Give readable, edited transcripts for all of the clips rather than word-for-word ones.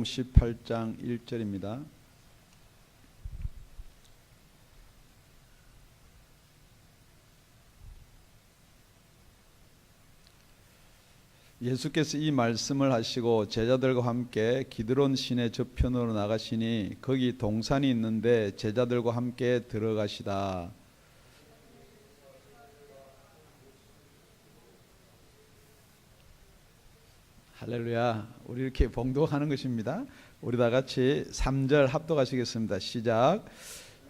마태복음 18장 1절입니다. 예수께서 이 말씀을 하시고 제자들과 함께 기드론 시내 저편으로 나가시니 거기 동산이 있는데 제자들과 함께 들어가시다. 할렐루야. 우리 이렇게 봉독하는 것입니다. 우리 다 같이 3절 합독하시겠습니다. 시작.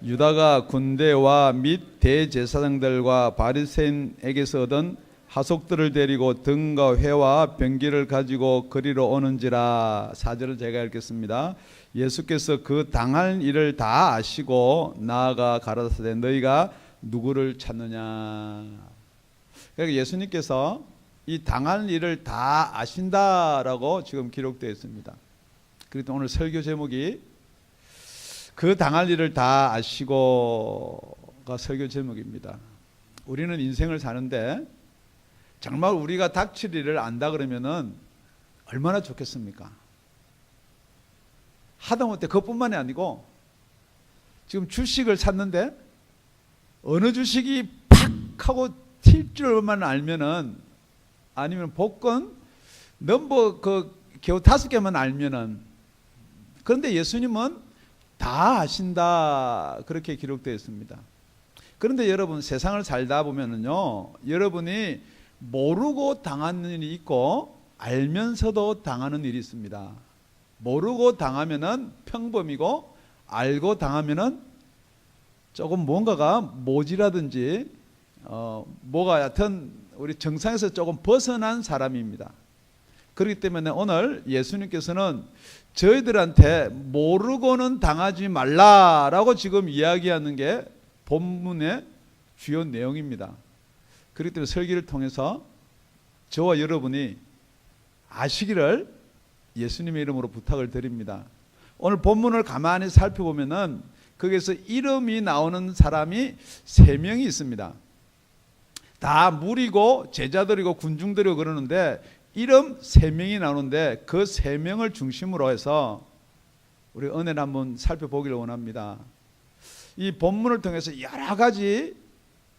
유다가 군대와 및 대제사장들과 바리새인에게서 얻은 하속들을 데리고 등과 회와 병기를 가지고 거리로 오는지라. 4절을 제가 읽겠습니다. 예수께서 그 당할 일을 다 아시고 나아가 가라사대 너희가 누구를 찾느냐. 그러니까 예수님께서 이 당할 일을 다 아신다라고 지금 기록되어 있습니다. 그래서 오늘 설교 제목이 그 당할 일을 다 아시고가 설교 제목입니다. 우리는 인생을 사는데 정말 우리가 닥칠 일을 안다 그러면은 얼마나 좋겠습니까? 하다못해 그것뿐만이 아니고 지금 주식을 샀는데 어느 주식이 팍 하고 튈 줄만 알면은, 아니면 복권 넘버 겨우 5개만 알면은, 그런데 예수님은 다 아신다 그렇게 기록되어 있습니다. 그런데 여러분, 세상을 살다 보면은요, 여러분이 모르고 당하는 일이 있고 알면서도 당하는 일이 있습니다. 모르고 당하면은 평범이고, 알고 당하면은 조금 뭔가가 모지라든지 뭐가 여하튼 우리 정상에서 조금 벗어난 사람입니다. 그렇기 때문에 오늘 예수님께서는 저희들한테 모르고는 당하지 말라라고 지금 이야기하는 게 본문의 주요 내용입니다. 그렇기 때문에 설교를 통해서 저와 여러분이 아시기를 예수님의 이름으로 부탁을 드립니다. 오늘 본문을 가만히 살펴보면은 거기에서 이름이 나오는 사람이 3명이 있습니다. 다 무리고 제자들이고 군중들이고 그러는데 이름 3명이 나오는데 그 3명을 중심으로 해서 우리 은혜를 한번 살펴보기를 원합니다. 이 본문을 통해서 여러 가지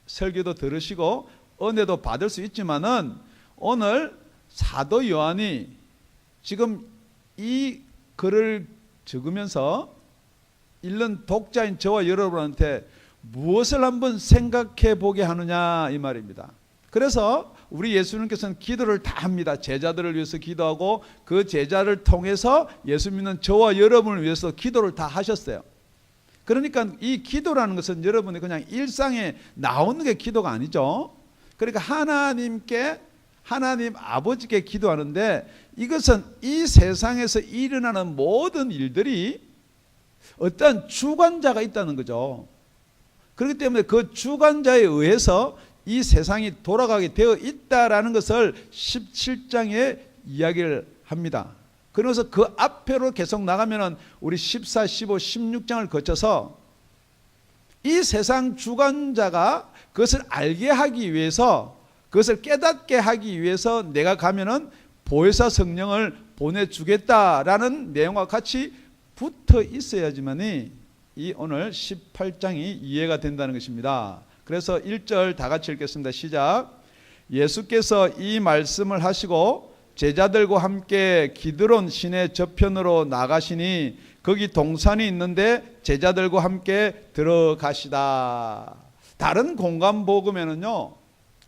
설교도 들으시고 은혜도 받을 수 있지만은 오늘 사도 요한이 지금 이 글을 적으면서 읽는 독자인 저와 여러분한테 무엇을 한번 생각해 보게 하느냐 이 말입니다. 그래서 우리 예수님께서는 기도를 다 합니다. 제자들을 위해서 기도하고 그 제자를 통해서 예수 믿는 저와 여러분을 위해서 기도를 다 하셨어요. 그러니까 이 기도라는 것은 여러분이 그냥 일상에 나오는 게 기도가 아니죠. 그러니까 하나님 아버지께 기도하는데, 이것은 이 세상에서 일어나는 모든 일들이 어떤 주관자가 있다는 거죠. 그렇기 때문에 그 주관자에 의해서 이 세상이 돌아가게 되어 있다라는 것을 17장에 이야기를 합니다. 그래서 그 앞으로 계속 나가면은 우리 14, 15, 16장을 거쳐서 이 세상 주관자가 그것을 알게 하기 위해서, 그것을 깨닫게 하기 위해서 내가 가면은 보혜사 성령을 보내주겠다라는 내용과 같이 붙어 있어야지만이 이 오늘 18장이 이해가 된다는 것입니다. 그래서 1절 다 같이 읽겠습니다. 시작. 예수께서 이 말씀을 하시고 제자들과 함께 기드론 시내 저편으로 나가시니 거기 동산이 있는데 제자들과 함께 들어가시다. 다른 공간 복음에는요,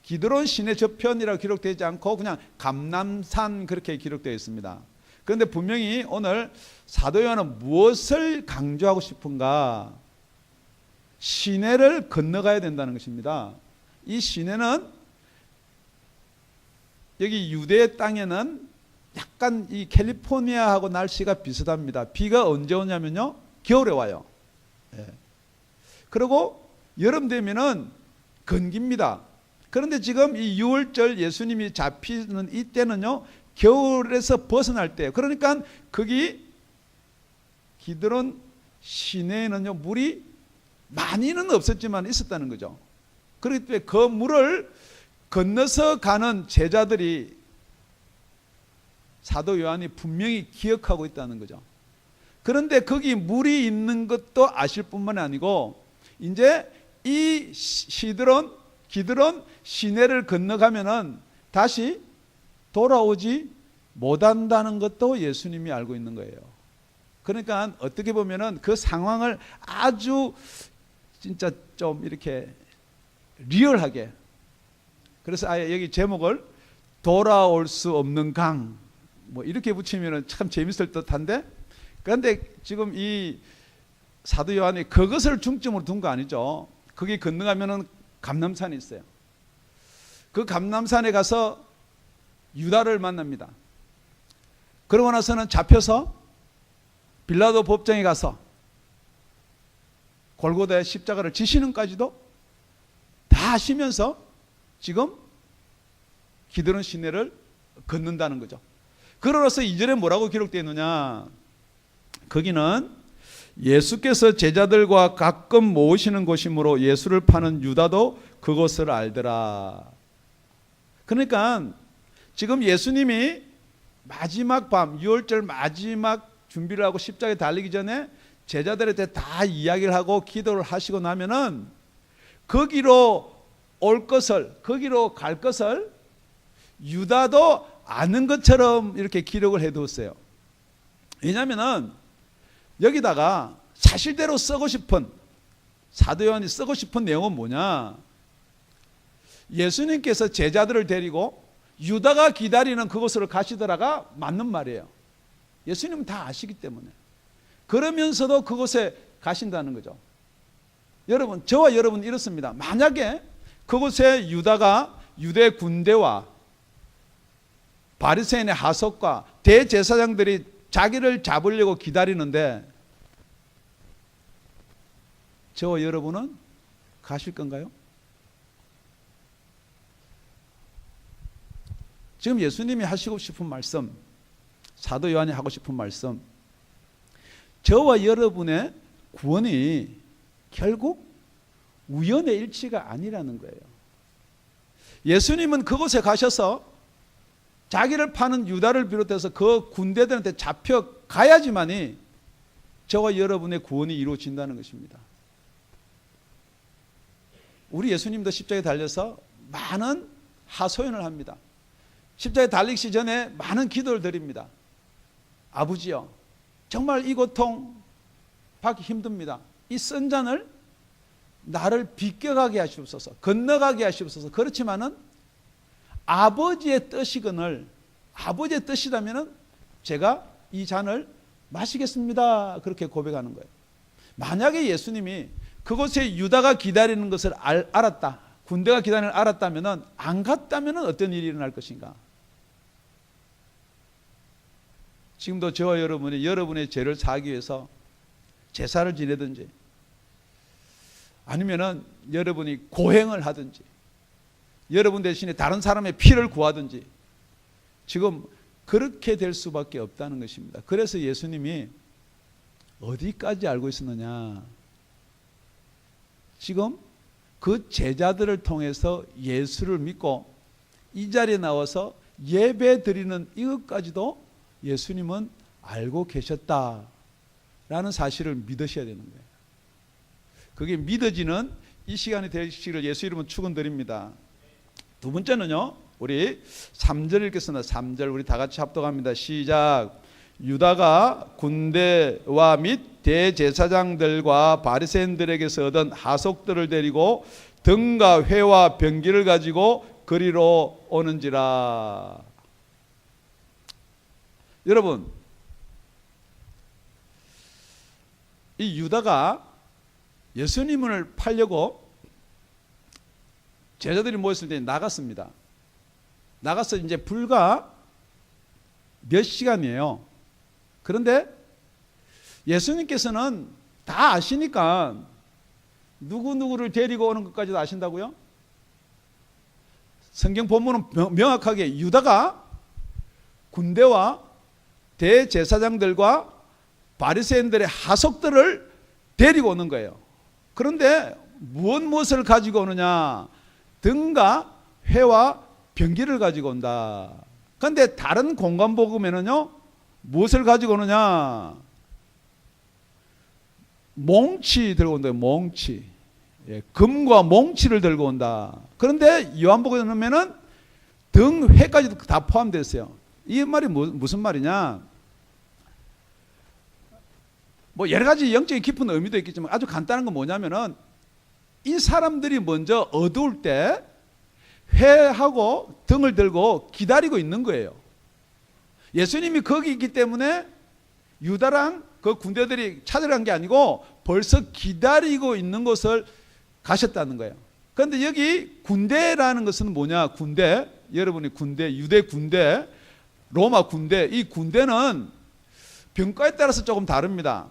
기드론 시내 저편이라고 기록되지 않고 그냥 감람산 그렇게 기록되어 있습니다. 그런데 분명히 오늘 사도 요한은 무엇을 강조하고 싶은가? 시내를 건너가야 된다는 것입니다. 이 시내는 여기 유대 땅에는 약간 이 캘리포니아하고 날씨가 비슷합니다. 비가 언제 오냐면요, 겨울에 와요. 그리고 여름 되면은 건깁니다. 그런데 지금 이 6월절 예수님이 잡히는 이때는요, 겨울에서 벗어날 때예요. 그러니까 거기 기드론 시내에는요, 물이 많이는 없었지만 있었다는 거죠. 그렇기 때문에 그 물을 건너서 가는 제자들이 사도 요한이 분명히 기억하고 있다는 거죠. 그런데 거기 물이 있는 것도 아실 뿐만 아니고 이제 이 기드론 시내를 건너가면은 다시 돌아오지 못한다는 것도 예수님이 알고 있는 거예요. 그러니까 어떻게 보면은 그 상황을 아주 진짜 좀 이렇게 리얼하게, 그래서 아예 여기 제목을 돌아올 수 없는 강 뭐 이렇게 붙이면은 참 재밌을 듯한데, 그런데 지금 이 사도 요한이 그것을 중점으로 둔 거 아니죠. 거기 건너가면은 감람산이 있어요. 그 감람산에 가서 유다를 만납니다. 그러고 나서는 잡혀서 빌라도 법정에 가서 골고다의 십자가를 지시는까지도 다 하시면서 지금 기드론 시내를 걷는다는 거죠. 그러로서 2절에 뭐라고 기록되어 있느냐, 거기는 예수께서 제자들과 가끔 모으시는 곳이므로 예수를 파는 유다도 그것을 알더라. 그러니까 지금 예수님이 마지막 밤, 유월절 마지막 준비를 하고 십자가에 달리기 전에 제자들한테 다 이야기를 하고 기도를 하시고 나면은 거기로 올 것을, 거기로 갈 것을 유다도 아는 것처럼 이렇게 기록을 해두었어요. 왜냐하면은 여기다가 사실대로 쓰고 싶은, 사도 요한이 쓰고 싶은 내용은 뭐냐, 예수님께서 제자들을 데리고 유다가 기다리는 그곳으로 가시더라가 맞는 말이에요. 예수님은 다 아시기 때문에. 그러면서도 그곳에 가신다는 거죠. 여러분, 저와 여러분 이렇습니다. 만약에 그곳에 유다가 유대 군대와 바리새인의 하석과 대제사장들이 자기를 잡으려고 기다리는데 저와 여러분은 가실 건가요? 지금 예수님이 하시고 싶은 말씀, 사도 요한이 하고 싶은 말씀, 저와 여러분의 구원이 결국 우연의 일치가 아니라는 거예요. 예수님은 그곳에 가셔서 자기를 파는 유다를 비롯해서 그 군대들한테 잡혀가야지만이 저와 여러분의 구원이 이루어진다는 것입니다. 우리 예수님도 십자가에 달려서 많은 하소연을 합니다. 십자가에 달리기 전에 많은 기도를 드립니다. 아버지요, 정말 이 고통 받기 힘듭니다. 이 쓴 잔을 나를 비껴가게 하시옵소서, 건너가게 하시옵소서. 그렇지만은 아버지의 뜻이거늘, 아버지의 뜻이라면은 제가 이 잔을 마시겠습니다. 그렇게 고백하는 거예요. 만약에 예수님이 그곳에 유다가 기다리는 것을 알았다, 군대가 기다리는 걸 알았다면은, 안 갔다면은 어떤 일이 일어날 것인가? 지금도 저와 여러분이 여러분의 죄를 사하기 위해서 제사를 지내든지 아니면은 여러분이 고행을 하든지 여러분 대신에 다른 사람의 피를 구하든지 지금 그렇게 될 수밖에 없다는 것입니다. 그래서 예수님이 어디까지 알고 있었느냐, 지금 그 제자들을 통해서 예수를 믿고 이 자리에 나와서 예배 드리는 이것까지도 예수님은 알고 계셨다라는 사실을 믿으셔야 되는 거예요. 그게 믿어지는 이 시간이 되시기를 예수 이름으로 축원드립니다. 두 번째는요, 우리 3절 읽겠습니다. 3절 우리 다 같이 합독합니다. 시작. 유다가 군대와 및 대제사장들과 바리새인들에게서 얻은 하속들을 데리고 등과 회와 병기를 가지고 그리로 오는지라. 여러분, 이 유다가 예수님을 팔려고 제자들이 모였을 때 나갔습니다. 나가서 이제 불과 몇 시간이에요. 그런데 예수님께서는 다 아시니까 누구누구를 데리고 오는 것까지도 아신다고요? 성경 본문은 명확하게 유다가 군대와 대제사장들과 바리새인들의 하속들을 데리고 오는 거예요. 그런데 무엇을 가지고 오느냐? 등과 회와 병기를 가지고 온다. 그런데 다른 공간 복음에는요, 무엇을 가지고 오느냐? 몽치 들고 온다. 몽치. 예, 금과 몽치를 들고 온다. 그런데 요한복음에 보면은 등, 회까지도 다 포함되어 있어요. 이 말이 무슨 말이냐? 뭐 여러 가지 영적인 깊은 의미도 있겠지만 아주 간단한 건 뭐냐면은 이 사람들이 먼저 어두울 때 회하고 등을 들고 기다리고 있는 거예요. 예수님이 거기 있기 때문에 유다랑 그 군대들이 찾으러 간 게 아니고 벌써 기다리고 있는 곳을 가셨다는 거예요. 그런데 여기 군대라는 것은 뭐냐? 군대, 여러분이 군대, 유대 군대, 로마 군대, 이 군대는 병과에 따라서 조금 다릅니다.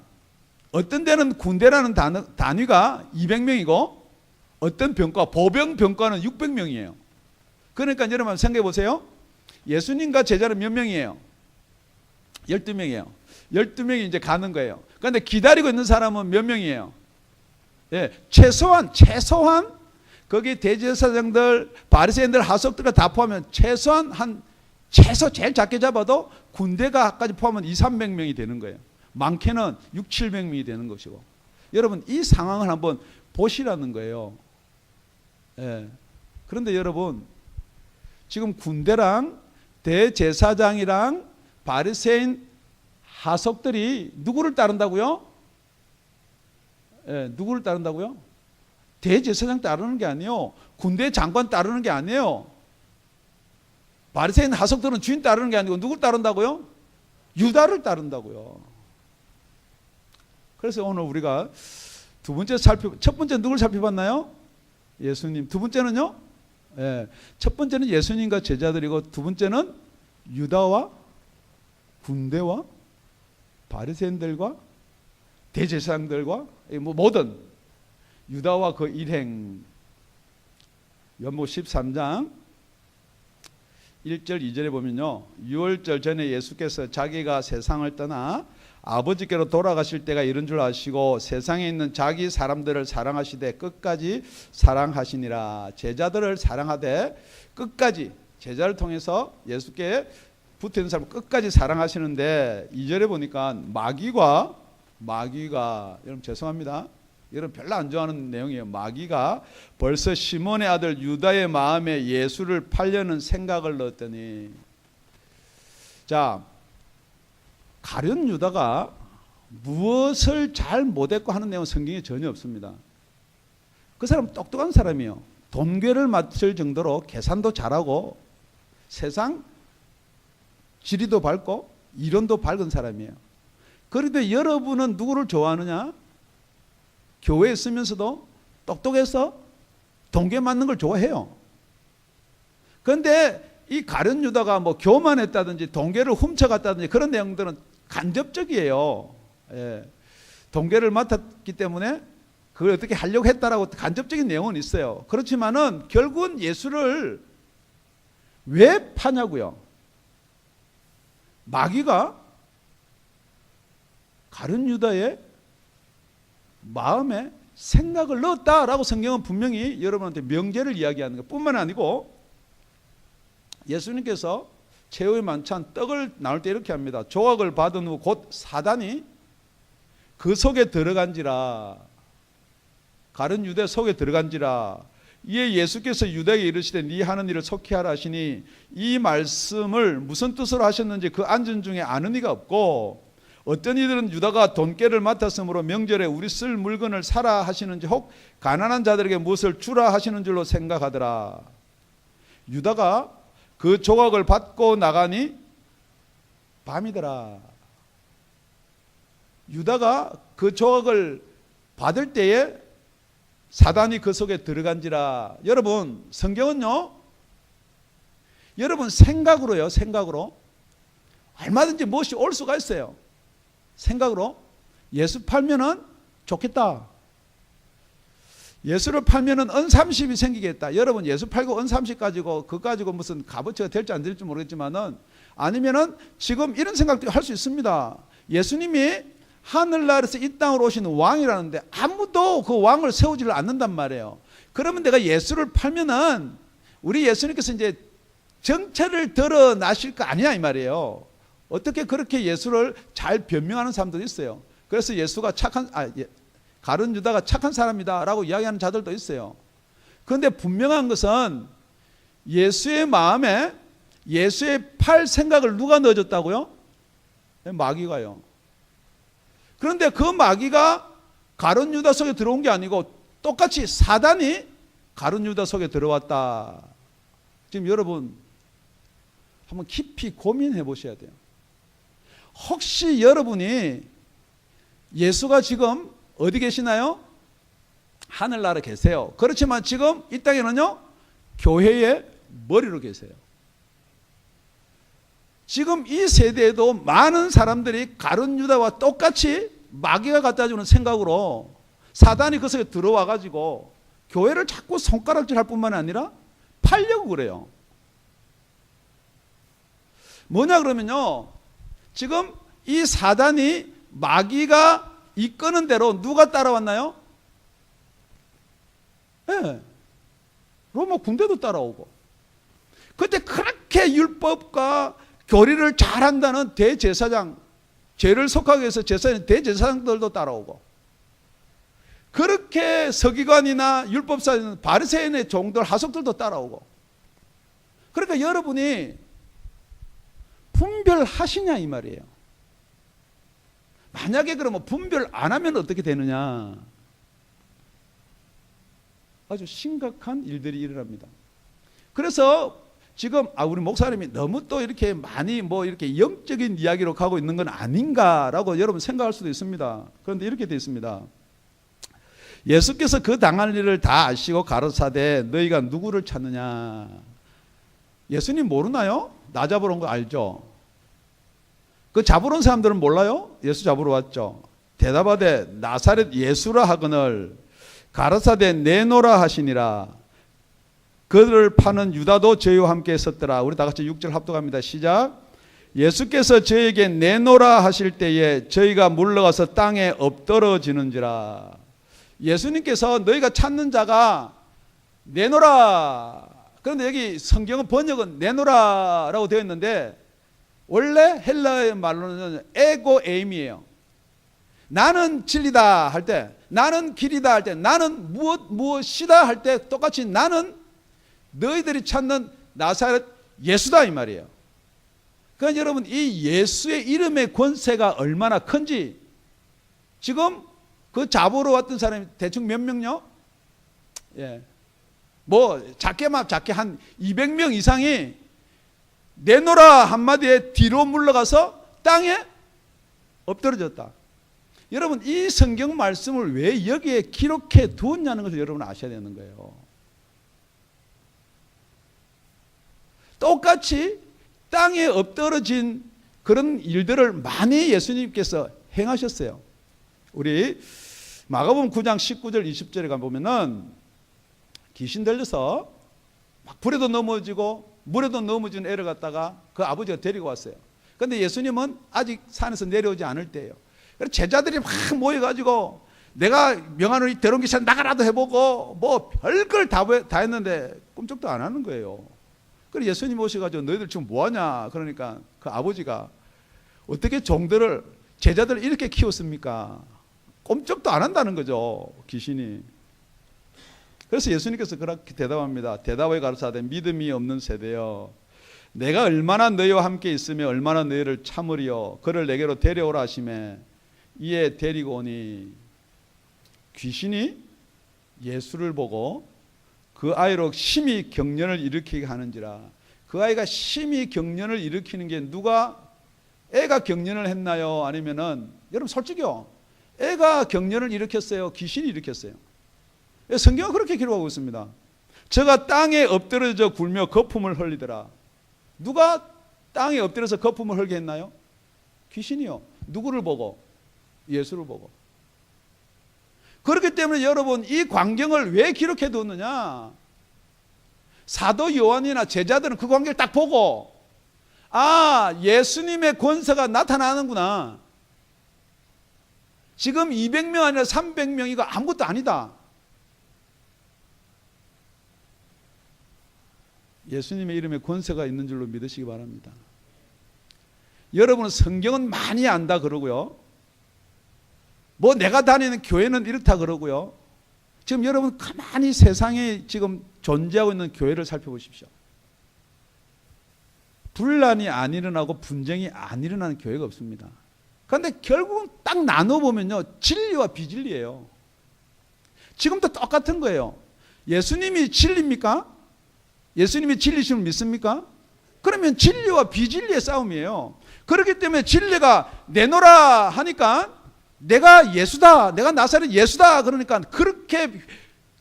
어떤 데는 군대라는 단위가 200명이고 어떤 병과, 보병 병과는 600명이에요. 그러니까 여러분 생각해 보세요. 예수님과 제자는 몇 명이에요? 12명이에요. 12명이 이제 가는 거예요. 그런데 기다리고 있는 사람은 몇 명이에요? 예, 최소한 거기 대제사장들, 바리새인들, 하석들을 다 포함하면 최소한 최소 제일 작게 잡아도 군대가까지 포함하면 200~300명이 되는 거예요. 많게는 600~700명이 되는 것이고. 여러분 이 상황을 한번 보시라는 거예요. 예. 그런데 여러분 지금 군대랑 대제사장이랑 바리새인 하석들이 누구를 따른다고요? 예, 누구를 따른다고요? 대제사장 따르는 게 아니에요. 군대 장관 따르는 게 아니에요. 바리새인 하석들은 주인 따르는 게 아니고 누구를 따른다고요? 유다를 따른다고요. 그래서 오늘 우리가 첫 번째 누굴 살펴봤나요? 예수님. 두 번째는요? 예, 첫 번째는 예수님과 제자들이고 두 번째는 유다와 군대와 바리새인들과 대제사장들과 모든 유다와 그 일행. 요한복음 13장 1절 2절에 보면요, 유월절 전에 예수께서 자기가 세상을 떠나 아버지께로 돌아가실 때가 이른 줄 아시고 세상에 있는 자기 사람들을 사랑하시되 끝까지 사랑하시니라. 제자들을 사랑하되 끝까지, 제자를 통해서 예수께 붙어있는 사람을 끝까지 사랑하시는데 2절에 보니까 마귀가 여러분 죄송합니다, 여러분 별로 안 좋아하는 내용이에요. 마귀가 벌써 시몬의 아들 유다의 마음에 예수를 팔려는 생각을 넣었더니, 자, 가룟 유다가 무엇을 잘 못했고 하는 내용은 성경에 전혀 없습니다. 그 사람 똑똑한 사람이에요. 돈괴를 맞을 정도로 계산도 잘하고 세상 지리도 밝고 이론도 밝은 사람이에요. 그런데 여러분은 누구를 좋아하느냐? 교회에 있으면서도 똑똑해서 돈괴 맞는 걸 좋아해요. 그런데 이 가룟 유다가 뭐 교만했다든지 돈괴를 훔쳐갔다든지 그런 내용들은 간접적이에요. 예. 돈괴를 맡았기 때문에 그걸 어떻게 하려고 했다라고 간접적인 내용은 있어요. 그렇지만은 결국은 예수를 왜 파냐고요? 마귀가 가룟 유다의 마음에 생각을 넣었다라고 성경은 분명히 여러분한테 명제를 이야기하는 것 뿐만 아니고, 예수님께서 최후의 만찬 떡을 나눌 때 이렇게 합니다. 조각을 받은 후 곧 사단이 그 속에 들어간지라, 가룟 유대 속에 들어간지라. 이에 예수께서 유다에게 이르시되 네 하는 일을 속히 하라 하시니, 이 말씀을 무슨 뜻으로 하셨는지 그 앉은 중에 아는 이가 없고, 어떤 이들은 유다가 돈깨를 맡았으므로 명절에 우리 쓸 물건을 사라 하시는지 혹 가난한 자들에게 무엇을 주라 하시는 줄로 생각하더라. 유다가 그 조각을 받고 나가니 밤이더라. 유다가 그 조각을 받을 때에 사단이 그 속에 들어간지라. 여러분 성경은요, 여러분 생각으로요, 생각으로 얼마든지 무엇이 올 수가 있어요. 생각으로 예수 팔면은 좋겠다, 예수를 팔면은 은30이 생기겠다. 여러분 예수 팔고 은30 가지고 그거 가지고 무슨 값어치가 될지 안 될지 모르겠지만은, 아니면은 지금 이런 생각도 할 수 있습니다. 예수님이 하늘나라에서 이 땅으로 오신 왕이라는데 아무도 그 왕을 세우지를 않는단 말이에요. 그러면 내가 예수를 팔면은 우리 예수님께서 이제 정체를 드러나실 거 아니냐 이 말이에요. 어떻게 그렇게 예수를 잘 변명하는 사람들이 있어요. 그래서 예수가 가룟 유다가 착한 사람이다 라고 이야기하는 자들도 있어요. 그런데 분명한 것은 예수의 마음에 예수의 팔 생각을 누가 넣어줬다고요? 마귀가요. 그런데 그 마귀가 가룟 유다 속에 들어온 게 아니고 똑같이 사단이 가룟 유다 속에 들어왔다. 지금 여러분 한번 깊이 고민해 보셔야 돼요. 혹시 여러분이 예수가 지금 어디 계시나요? 하늘나라에 계세요. 그렇지만 지금 이 땅에는요, 교회의 머리로 계세요. 지금 이 세대에도 많은 사람들이 가룟 유다와 똑같이 마귀가 갖다 주는 생각으로 사단이 그 속에 들어와 가지고 교회를 자꾸 손가락질 할 뿐만 아니라 팔려고 그래요. 뭐냐 그러면요, 지금 이 사단이 마귀가 이끄는 대로 누가 따라왔나요? 네. 로마 군대도 따라오고. 그때 그렇게 율법과 교리를 잘한다는 대제사장, 죄를 속하기 위해서 제사장, 대제사장들도 따라오고, 그렇게 서기관이나 율법사, 바리새인의 종들, 하석들도 따라오고. 그러니까 여러분이 분별하시냐 이 말이에요. 만약에 그러면 분별 안 하면 어떻게 되느냐? 아주 심각한 일들이 일어납니다. 그래서 지금 우리 목사님이 너무 또 이렇게 많이 이렇게 영적인 이야기로 가고 있는 건 아닌가라고 여러분 생각할 수도 있습니다. 그런데 이렇게 되어 있습니다. 예수께서 그 당할 일을 다 아시고 가로사대 너희가 누구를 찾느냐? 예수님 모르나요? 나 잡으러 온 거 알죠? 그 잡으러 온 사람들은 몰라요? 예수 잡으러 왔죠. 대답하되 나사렛 예수라 하거늘 가로사대 내노라 하시니라. 그들을 파는 유다도 저희와 함께 있었더라. 우리 다 같이 6절 합독합니다. 시작. 예수께서 저에게 내노라 하실 때에 저희가 물러가서 땅에 엎드러지는지라. 예수님께서 너희가 찾는 자가 내노라. 그런데 여기 성경은 번역은 내노라라고 되어 있는데 원래 헬라의 말로는 에고 에임이에요. 나는 진리다 할 때, 나는 길이다 할 때, 나는 무엇이다 할 때 똑같이 나는 너희들이 찾는 나사렛 예수다 이 말이에요. 그러니까 여러분 이 예수의 이름의 권세가 얼마나 큰지 지금 그 잡으러 왔던 사람이 대충 몇 명요? 예. 작게 한 200명 이상이 내노라 한마디에 뒤로 물러가서 땅에 엎드러졌다. 여러분 이 성경 말씀을 왜 여기에 기록해 두었냐는 것을 여러분 아셔야 되는 거예요. 똑같이 땅에 엎드러진 그런 일들을 많이 예수님께서 행하셨어요. 우리 마가복음 9장 19절 20절에 가보면은 귀신 들려서 막 불에도 넘어지고 물에도 넘어진 애를 갖다가 그 아버지가 데리고 왔어요. 그런데 예수님은 아직 산에서 내려오지 않을 때예요. 그래서 제자들이 막 모여가지고 내가 명하노니 더러운 귀신 나가라도 해보고 별걸 다 했는데 꿈쩍도 안 하는 거예요. 그래서 예수님 오셔가지고 너희들 지금 뭐하냐? 그러니까 그 아버지가 어떻게 종들을 제자들을 이렇게 키웠습니까? 꼼짝도 안 한다는 거죠, 귀신이. 그래서 예수님께서 그렇게 대답합니다. 대답하여 가르치되 믿음이 없는 세대여, 내가 얼마나 너희와 함께 있으며 얼마나 너희를 참으리요. 그를 내게로 데려오라 하시매 이에 데리고 오니. 귀신이 예수를 보고 그 아이로 심히 경련을 일으키게 하는지라. 그 아이가 심히 경련을 일으키는 게 누가 애가 경련을 했나요? 아니면은 여러분 솔직히요, 애가 경련을 일으켰어요? 귀신이 일으켰어요? 성경은 그렇게 기록하고 있습니다. 저가 땅에 엎드려져 굴며 거품을 흘리더라. 누가 땅에 엎드려서 거품을 흘게 했나요? 귀신이요. 누구를 보고? 예수를 보고. 그렇기 때문에 여러분 이 광경을 왜 기록해 두었느냐? 사도 요한이나 제자들은 그 광경을 딱 보고 예수님의 권세가 나타나는구나. 지금 200명 아니라 300명이고 아무것도 아니다. 예수님의 이름에 권세가 있는 줄로 믿으시기 바랍니다. 여러분은 성경은 많이 안다 그러고요, 뭐 내가 다니는 교회는 이렇다 그러고요. 지금 여러분 가만히 세상에 지금 존재하고 있는 교회를 살펴보십시오. 분란이 안 일어나고 분쟁이 안 일어나는 교회가 없습니다. 그런데 결국은 딱 나눠보면요, 진리와 비진리예요. 지금도 똑같은 거예요. 예수님이 진리입니까? 예수님이 진리심을 믿습니까? 그러면 진리와 비진리의 싸움이에요. 그렇기 때문에 진리가 내놓으라 하니까 내가 예수다, 내가 나사렛 예수다 그러니까 그렇게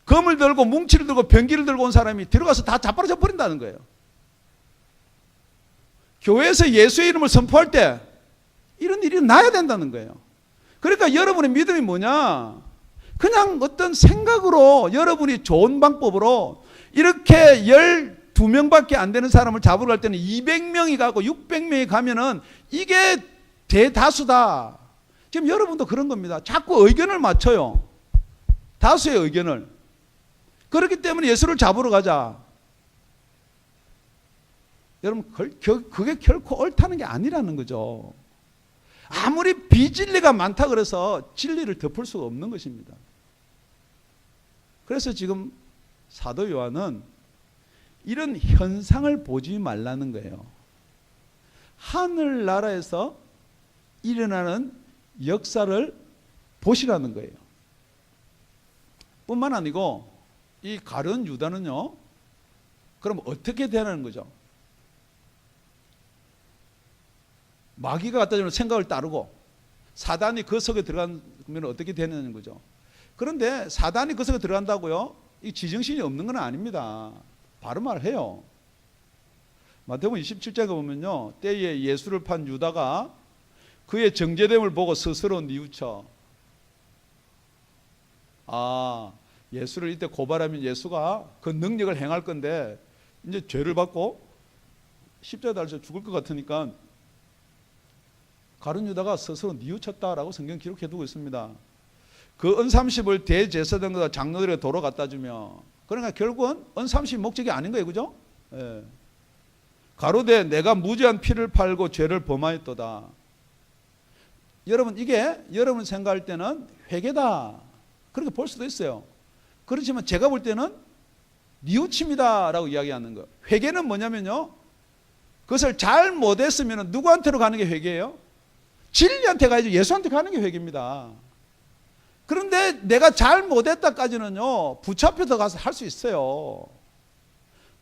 검을 들고 뭉치를 들고 병기를 들고 온 사람이 들어가서 다 자빠져 버린다는 거예요. 교회에서 예수의 이름을 선포할 때 이런 일이 나야 된다는 거예요. 그러니까 여러분의 믿음이 뭐냐? 그냥 어떤 생각으로 여러분이 좋은 방법으로 이렇게 12명밖에 안 되는 사람을 잡으러 갈 때는 200명이 가고 600명이 가면은 이게 대다수다. 지금 여러분도 그런 겁니다. 자꾸 의견을 맞춰요. 다수의 의견을. 그렇기 때문에 예수를 잡으러 가자. 여러분 그게 결코 옳다는 게 아니라는 거죠. 아무리 비진리가 많다 그래서 진리를 덮을 수가 없는 것입니다. 그래서 지금 사도 요한은 이런 현상을 보지 말라는 거예요. 하늘나라에서 일어나는 역사를 보시라는 거예요. 뿐만 아니고 이 가룟 유다는요, 그럼 어떻게 되는 거죠? 마귀가 갖다 주는 생각을 따르고 사단이 그 속에 들어가면 어떻게 되는 거죠? 그런데 사단이 그 속에 들어간다고요? 이 지정신이 없는 건 아닙니다. 바로 말해요. 마태복음 27장에 보면요, 때에 예수를 판 유다가 그의 정죄됨을 보고 스스로 뉘우쳐, 예수를 이때 고발하면 예수가 그 능력을 행할 건데 이제 죄를 받고 십자가에 달려 죽을 것 같으니까 가룟 유다가 스스로 뉘우쳤다라고 성경 기록해 두고 있습니다. 그 은30을 대제사장과 장로들에게 도로 갖다 주며, 그러니까 결국은 은30이 목적이 아닌 거예요. 그죠? 예. 가로되 내가 무죄한 피를 팔고 죄를 범하였도다. 여러분, 이게 여러분 생각할 때는 회개다 그렇게 볼 수도 있어요. 그렇지만 제가 볼 때는 뉘우침이다 라고 이야기하는 거예요. 회개는 뭐냐면요, 그것을 잘 못했으면 누구한테로 가는 게 회개예요? 진리한테 가야죠. 예수한테 가는 게 회개입니다. 그런데 내가 잘 못했다까지는요, 부처앞에 가서 할 수 있어요.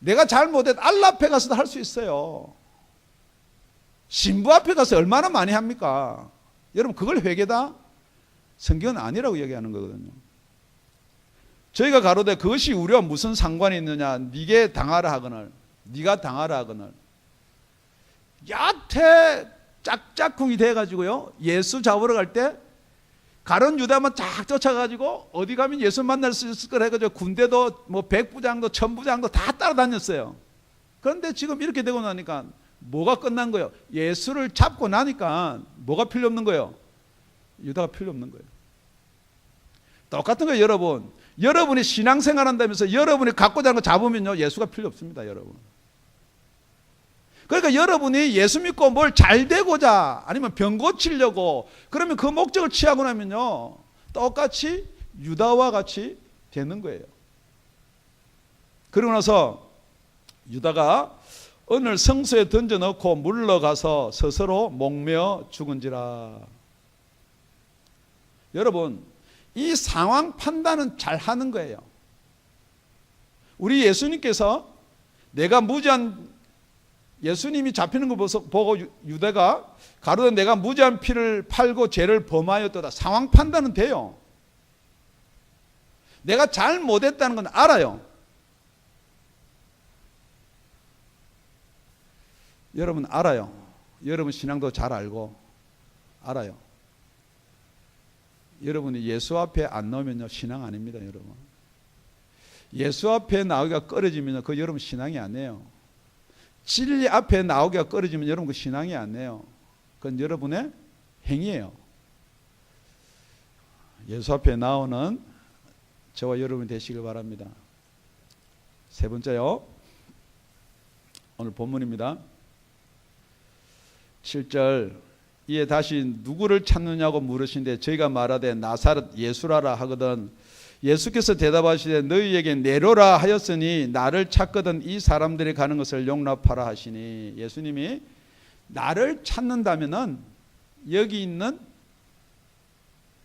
내가 잘 못했 알라 앞에 가서도 할 수 있어요. 신부 앞에 가서 얼마나 많이 합니까? 여러분, 그걸 회개다? 성경은 아니라고 얘기하는 거거든요. 저희가 가로되 그것이 우리와 무슨 상관이 있느냐? 네게 당하라 하거늘, 네가 당하라 하거늘. 여태 짝짝꿍이 돼가지고요, 예수 잡으러 갈 때 가룟 유다만 쫙 쫓아가지고 어디 가면 예수 만날 수 있을 걸 해가지고 군대도 뭐 100부장도 1000부장도 다 따라다녔어요. 그런데 지금 이렇게 되고 나니까 뭐가 끝난 거예요? 예수를 잡고 나니까 뭐가 필요 없는 거예요? 유다가 필요 없는 거예요. 똑같은 거예요. 여러분, 여러분이 신앙생활 한다면서 여러분이 갖고자 하는 거 잡으면요, 예수가 필요 없습니다. 여러분. 그러니까 여러분이 예수 믿고 뭘 잘 되고자 아니면 병 고치려고 그러면 그 목적을 취하고 나면요, 똑같이 유다와 같이 되는 거예요. 그러고 나서 유다가 은을 성소에 던져넣고 물러가서 스스로 목매어 죽은지라. 여러분, 이 상황 판단은 잘 하는 거예요. 우리 예수님께서 내가 무죄한, 예수님이 잡히는 거 보고 유다가 가로되 내가 무죄한 피를 팔고 죄를 범하였도다. 상황 판단은 돼요. 내가 잘 못했다는 건 알아요. 여러분 알아요. 여러분 신앙도 잘 알고 알아요. 여러분이 예수 앞에 안 나오면요, 신앙 아닙니다. 여러분, 예수 앞에 나오기가 꺼려지면 그 여러분 신앙이 아니에요. 진리 앞에 나오기가 꺼려지면 여러분 그 신앙이 아니에요. 그건 여러분의 행위예요. 예수 앞에 나오는 저와 여러분이 되시길 바랍니다. 세 번째요, 오늘 본문입니다. 7절 이에 다시 누구를 찾느냐고 물으신데 저희가 말하되 나사렛 예수라라 하거든. 예수께서 대답하시되 너희에게 내로라 하였으니 나를 찾거든 이 사람들이 가는 것을 용납하라 하시니, 예수님이 나를 찾는다면은 여기 있는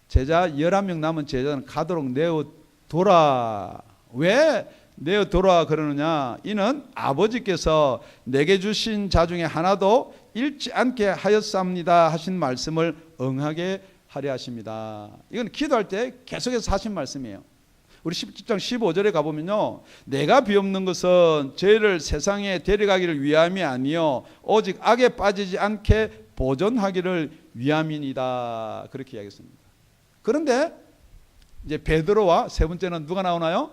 제자 11명 남은 제자는 가도록 내어둬라. 왜 내어둬라 그러느냐? 이는 아버지께서 내게 주신 자 중에 하나도 잃지 않게 하였사옵니다 하신 말씀을 응하게 하려 하십니다. 이건 기도할 때 계속해서 하신 말씀이에요. 우리 17장 15절에 가보면요, 내가 비옵는 것은 죄를 세상에 데려가기를 위함이 아니요 오직 악에 빠지지 않게 보존하기를 위함이니이다, 그렇게 이야기했습니다. 그런데 이제 베드로와 세 번째는 누가 나오나요?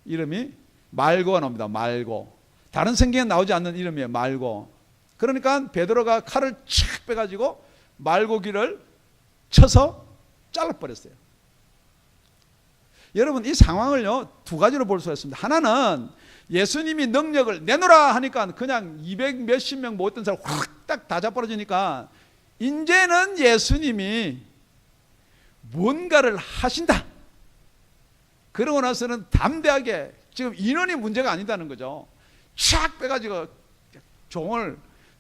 이름이 말고가 나옵니다. 말고. 다른 성경에 나오지 않는 이름이에요. 말고. 그러니까 베드로가 칼을 촥 빼가지고 말고기를 쳐서 잘라버렸어요. 여러분, 이 상황을요 두 가지로 볼 수가 있습니다. 하나는 예수님이 능력을 내놓으라 하니까 그냥 200 몇십 명 모였던 사람 확 딱 다 잡아버리니까 이제는 예수님이 뭔가를 하신다. 그러고 나서는 담대하게, 지금 인원이 문제가 아니다는 거죠. 촥 빼가지고 종을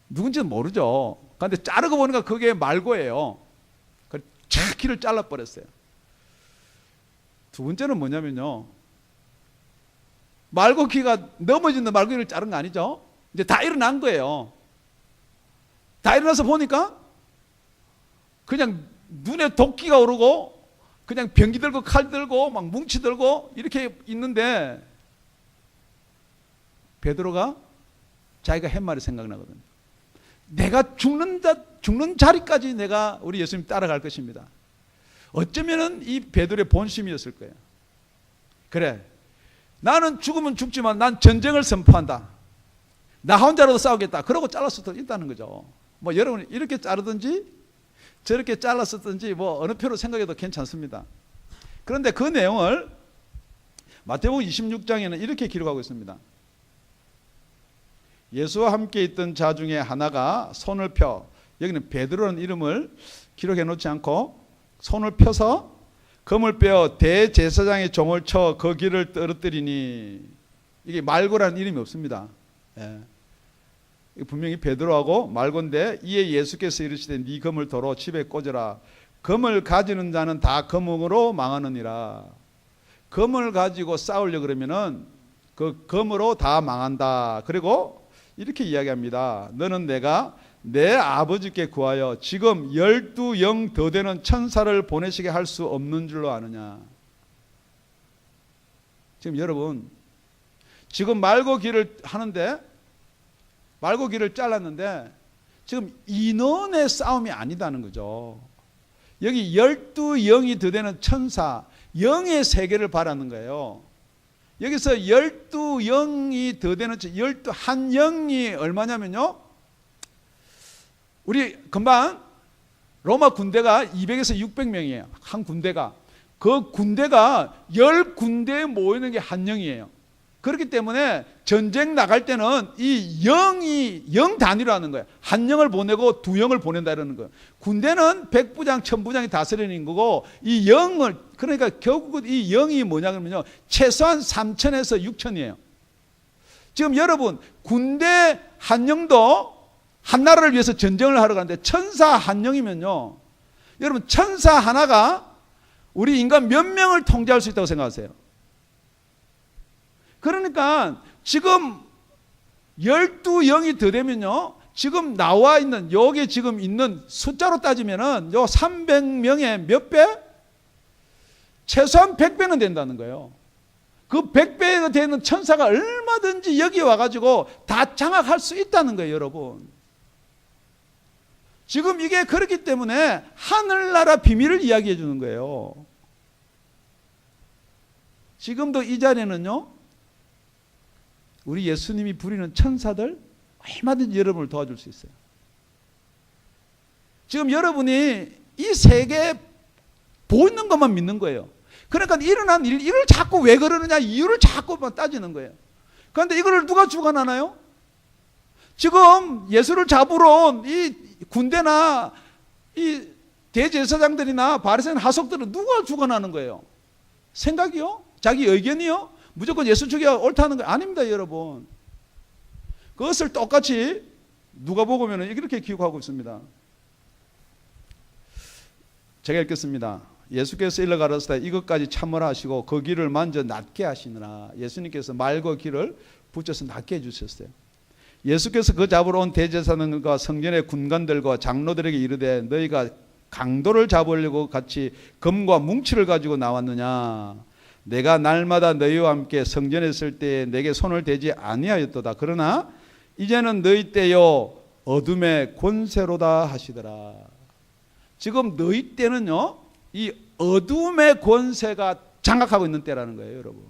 누군지는 모르죠. 그런데 자르고 보니까 그게 말고예요. 촥 귀를 잘라버렸어요. 두 번째는 뭐냐면요, 말고 귀가 넘어지는 말고 귀를 자른 거 아니죠. 이제 다 일어난 거예요. 다 일어나서 보니까 그냥 눈에 도끼가 오르고 그냥 병기 들고 칼 들고 막 뭉치 들고 이렇게 있는데 베드로가 자기가 한 말이 생각나거든요. 내가 죽는 자리까지 내가 우리 예수님 따라갈 것입니다. 어쩌면은 이 베드로의 본심이었을 거예요. 그래, 나는 죽으면 죽지만 난 전쟁을 선포한다. 나 혼자라도 싸우겠다. 그러고 잘랐을 수도 있다는 거죠. 뭐 여러분 이렇게 자르든지 저렇게 잘랐었든지 뭐 어느 표로 생각해도 괜찮습니다. 그런데 그 내용을 마태복음 26장에는 이렇게 기록하고 있습니다. 예수와 함께 있던 자 중에 하나가 손을 펴, 여기는 베드로라는 이름을 기록해 놓지 않고 손을 펴서 검을 빼어 대제사장의 종을 쳐 그 길을 떨어뜨리니, 이게 말고라는 이름이 없습니다. 예. 분명히 베드로하고 말고인데, 이에 예수께서 이르시되 네 검을 도로 집에 꽂으라. 검을 가지는 자는 다 검으로 망하느니라. 검을 가지고 싸우려 그러면은 그 검으로 다 망한다. 그리고 이렇게 이야기합니다. 너는 내가 내 아버지께 구하여 지금 12영 더 되는 천사를 보내시게 할 수 없는 줄로 아느냐. 지금 여러분, 지금 말고기를 하는데, 말고기를 잘랐는데 지금 인원의 싸움이 아니다는 거죠. 여기 12영이 더 되는 천사, 영의 세계를 바라는 거예요. 여기서 12영이 더 되는, 한 영이 얼마냐면요, 우리 금방 로마 군대가 200에서 600명이에요. 한 군대가. 그 군대가 10군데에 모이는 게 한 영이에요. 그렇기 때문에 전쟁 나갈 때는 이 영 단위로 하는 거예요. 한 영을 보내고 두 영을 보낸다는 거예요. 군대는 백부장, 천부장이 다스리는 거고, 이 영을, 그러니까 결국은 이 영이 뭐냐 그러면요, 최소한 3천에서 6천이에요. 지금 여러분, 군대 한 영도 한 나라를 위해서 전쟁을 하러 가는데 천사 한 영이면요, 여러분 천사 하나가 우리 인간 몇 명을 통제할 수 있다고 생각하세요? 그러니까 지금 12영이 더 되면요, 지금 나와 있는, 여기 지금 있는 숫자로 따지면은 요 300명의 몇 배? 최소한 100배는 된다는 거예요. 그 100배가 되는 천사가 얼마든지 여기 와가지고 다 장악할 수 있다는 거예요, 여러분. 지금 이게 그렇기 때문에 하늘나라 비밀을 이야기해 주는 거예요. 지금도 이 자리에는요, 우리 예수님이 부리는 천사들 얼마든지 여러분을 도와줄 수 있어요. 지금 여러분이 이 세계에 보이는 것만 믿는 거예요. 그러니까 일어난 일, 이걸 자꾸 왜 그러느냐 이유를 자꾸 따지는 거예요. 그런데 이걸 누가 주관하나요? 지금 예수를 잡으러 온 이 군대나 이 대제사장들이나 바리새인 하석들은 누가 주관하는 거예요? 생각이요? 자기 의견이요? 무조건 예수 죽여야 옳다는 거 아닙니다, 여러분. 그것을 똑같이 누가복음에는 이렇게 기록하고 있습니다. 제가 읽겠습니다. 예수께서 일러 가라사대 이것까지 참으라 하시고 그 길을 만져 낫게 하시느라. 예수님께서 말과 길을 붙여서 낫게 해주셨어요. 예수께서 그 잡으러 온 대제사장과 성전의 군관들과 장로들에게 이르되 너희가 강도를 잡으려고 같이 금과 뭉치를 가지고 나왔느냐. 내가 날마다 너희와 함께 성전에 있을 때에 내게 손을 대지 아니하였도다. 그러나 이제는 너희 때요 어둠의 권세로다 하시더라. 지금 너희 때는요 이 어둠의 권세가 장악하고 있는 때라는 거예요, 여러분.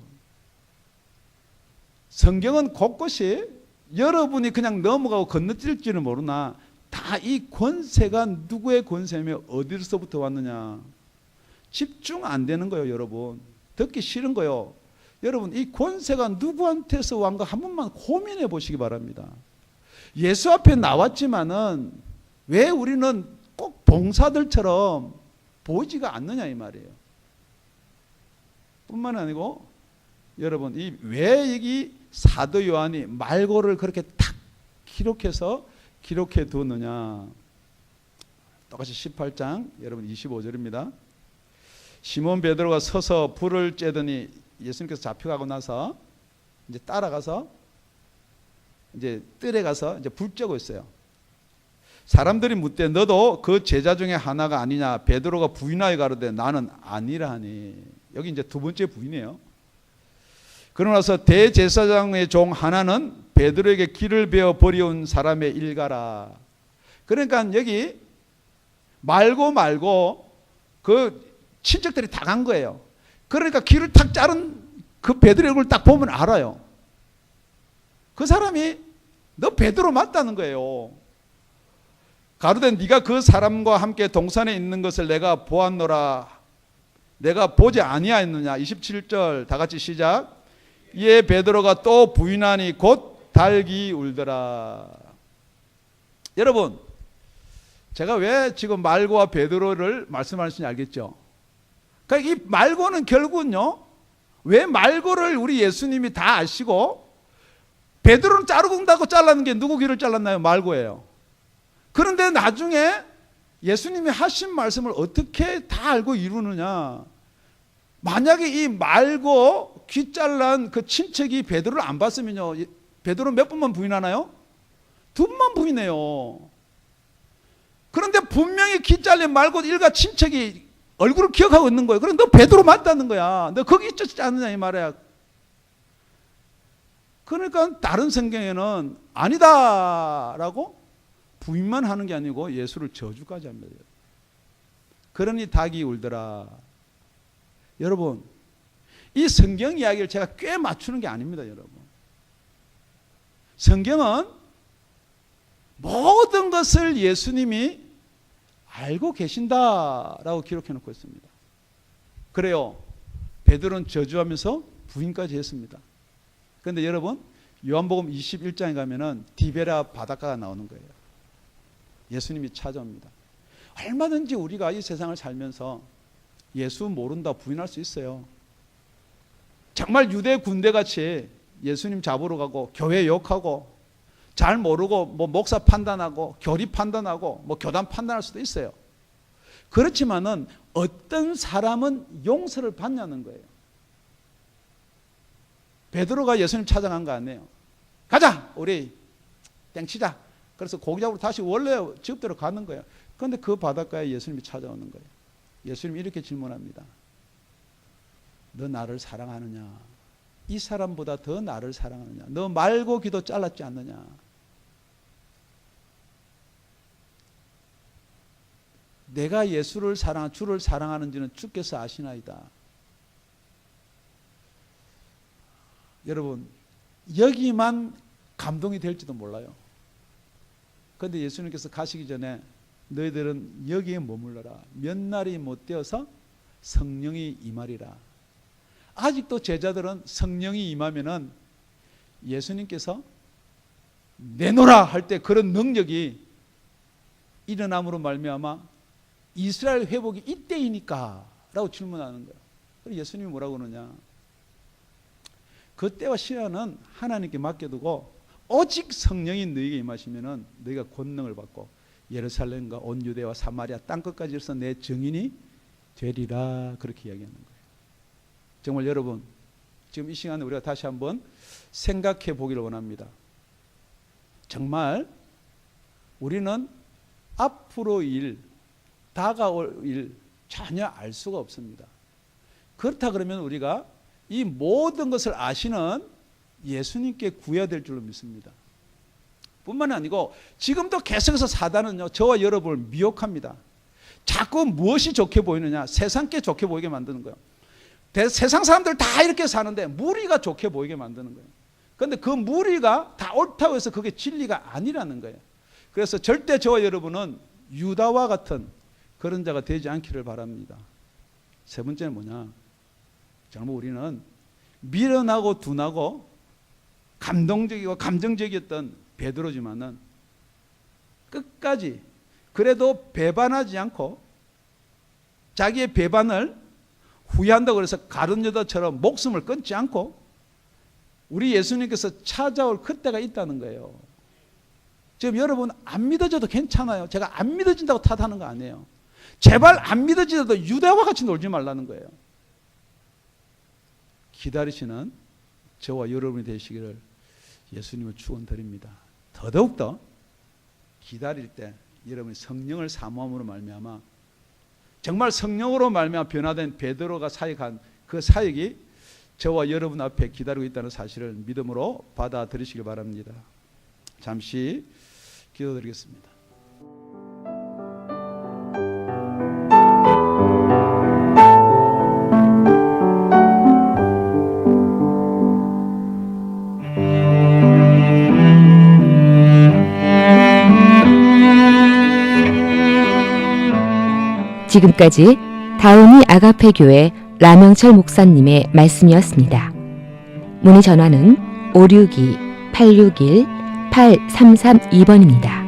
성경은 곳곳이 여러분이 그냥 넘어가고 건너뛸지는 모르나 다 이 권세가 누구의 권세며 어디서부터 왔느냐 집중 안 되는 거예요, 여러분. 듣기 싫은 거예요. 여러분, 이 권세가 누구한테서 왔는가 한 번만 고민해 보시기 바랍니다. 예수 앞에 나왔지만은 왜 우리는 꼭 봉사들처럼 보이지가 않느냐 이 말이에요. 뿐만 아니고 여러분, 이 왜 여기 사도 요한이 말고를 그렇게 탁 기록해 두느냐. 똑같이 18장 여러분 25절입니다. 시몬 베드로가 서서 불을 쬐더니 예수님께서 잡혀가고 나서 이제 따라가서 이제 뜰에 가서 이제 불 쬐고 있어요. 사람들이 묻되 너도 그 제자 중에 하나가 아니냐. 베드로가 부인하여 가로되 나는 아니라 하니. 여기 이제 두 번째 부인이에요. 그러고 나서 대제사장의 종 하나는 베드로에게 길을 베어 버려온 사람의 일가라. 그러니까 여기 말고 그 친척들이 다 간 거예요. 그러니까 길을 탁 자른 그 베드로 얼굴을 딱 보면 알아요. 그 사람이 너 베드로 맞다는 거예요. 가로되 네가 그 사람과 함께 동산에 있는 것을 내가 보았노라. 내가 보지 아니하였느냐. 27절 다 같이 시작. 이에 베드로가 또 부인하니 곧 달기 울더라. 여러분, 제가 왜 지금 말고와 베드로를 말씀하시는지 알겠죠? 그러니까 이 말고는 결국은요, 왜 말고를 우리 예수님이 다 아시고 베드로는 자르고 온다고 잘랐는 게 누구 귀를 잘랐나요? 말고예요. 그런데 나중에 예수님이 하신 말씀을 어떻게 다 알고 이루느냐. 만약에 이 말고 귀 잘란 그 친척이 베드로를 안 봤으면요, 베드로 몇 번만 부인하나요? 두 번만 부인해요. 그런데 분명히 귀 잘린 말고 일가 친척이 얼굴을 기억하고 있는 거예요. 그럼 너 베드로 맞다는 거야. 너 거기 있지 않느냐 이 말이야. 그러니까 다른 성경에는 아니다라고 부인만 하는 게 아니고 예수를 저주까지 합니다. 그러니 닭이 울더라. 여러분, 이 성경 이야기를 제가 꽤 맞추는 게 아닙니다, 여러분. 성경은 모든 것을 예수님이 알고 계신다라고 기록해 놓고 있습니다. 그래요. 베드로는 저주하면서 부인까지 했습니다. 그런데 여러분, 요한복음 21장에 가면은 디베라 바닷가가 나오는 거예요. 예수님이 찾아옵니다. 얼마든지 우리가 이 세상을 살면서 예수 모른다 부인할 수 있어요. 정말 유대 군대같이 예수님 잡으러 가고 교회 욕하고 잘 모르고 뭐 목사 판단하고 교리 판단하고 뭐 교단 판단할 수도 있어요. 그렇지만은 어떤 사람은 용서를 받냐는 거예요. 베드로가 예수님 찾아간 거 아니에요. 가자, 우리 땡치자. 그래서 고기 잡으러 다시 원래 집대로 가는 거예요. 그런데 그 바닷가에 예수님이 찾아오는 거예요. 예수님이 이렇게 질문합니다. 너 나를 사랑하느냐? 이 사람보다 더 나를 사랑하느냐? 너 말고 귀도 잘랐지 않느냐? 내가 예수를 주를 사랑하는지는 주께서 아시나이다. 여러분, 여기만 감동이 될지도 몰라요. 그런데 예수님께서 가시기 전에 너희들은 여기에 머물러라. 몇 날이 못 되어서 성령이 임하리라. 아직도 제자들은 성령이 임하면은 예수님께서 내놓으라 할 때 그런 능력이 일어남으로 말미암아 이스라엘 회복이 이때이니까 라고 질문하는 거예요. 그래서 예수님이 뭐라고 그러냐, 그 때와 시간은 하나님께 맡겨두고 오직 성령이 너희에게 임하시면은 너희가 권능을 받고 예루살렘과 온 유대와 사마리아 땅끝까지 해서 내 증인이 되리라, 그렇게 이야기하는 거예요. 정말 여러분, 지금 이 시간에 우리가 다시 한번 생각해 보기를 원합니다. 정말 우리는 앞으로 일, 다가올 일 전혀 알 수가 없습니다. 그렇다 그러면 우리가 이 모든 것을 아시는 예수님께 구해야 될 줄로 믿습니다. 뿐만 아니고 지금도 계속해서 사단은요, 저와 여러분을 미혹합니다. 자꾸 무엇이 좋게 보이느냐, 세상께 좋게 보이게 만드는 거예요. 세상 사람들 다 이렇게 사는데 무리가 좋게 보이게 만드는 거예요. 그런데 그 무리가 다 옳다고 해서 그게 진리가 아니라는 거예요. 그래서 절대 저와 여러분은 유다와 같은 그런 자가 되지 않기를 바랍니다. 세 번째는 뭐냐, 정말 우리는 미련하고 둔하고 감동적이고 감정적이었던 베드로지만은 끝까지 그래도 배반하지 않고 자기의 배반을 후회한다고 해서 가룟 유다처럼 목숨을 끊지 않고 우리 예수님께서 찾아올 그때가 있다는 거예요. 지금 여러분 안 믿어져도 괜찮아요. 제가 안 믿어진다고 탓하는 거 아니에요. 제발 안 믿어지더라도 유다와 같이 놀지 말라는 거예요. 기다리시는 저와 여러분이 되시기를 예수님을 축원드립니다. 더더욱더 기다릴 때 여러분이 성령을 사모함으로 말미암아 정말 성령으로 말미암아 변화된 베드로가 사역한 그 사역이 저와 여러분 앞에 기다리고 있다는 사실을 믿음으로 받아들이시길 바랍니다. 잠시 기도드리겠습니다. 지금까지 다운이 아가페 교회 라명철 목사님의 말씀이었습니다. 문의 전화는 562-861-8332번입니다.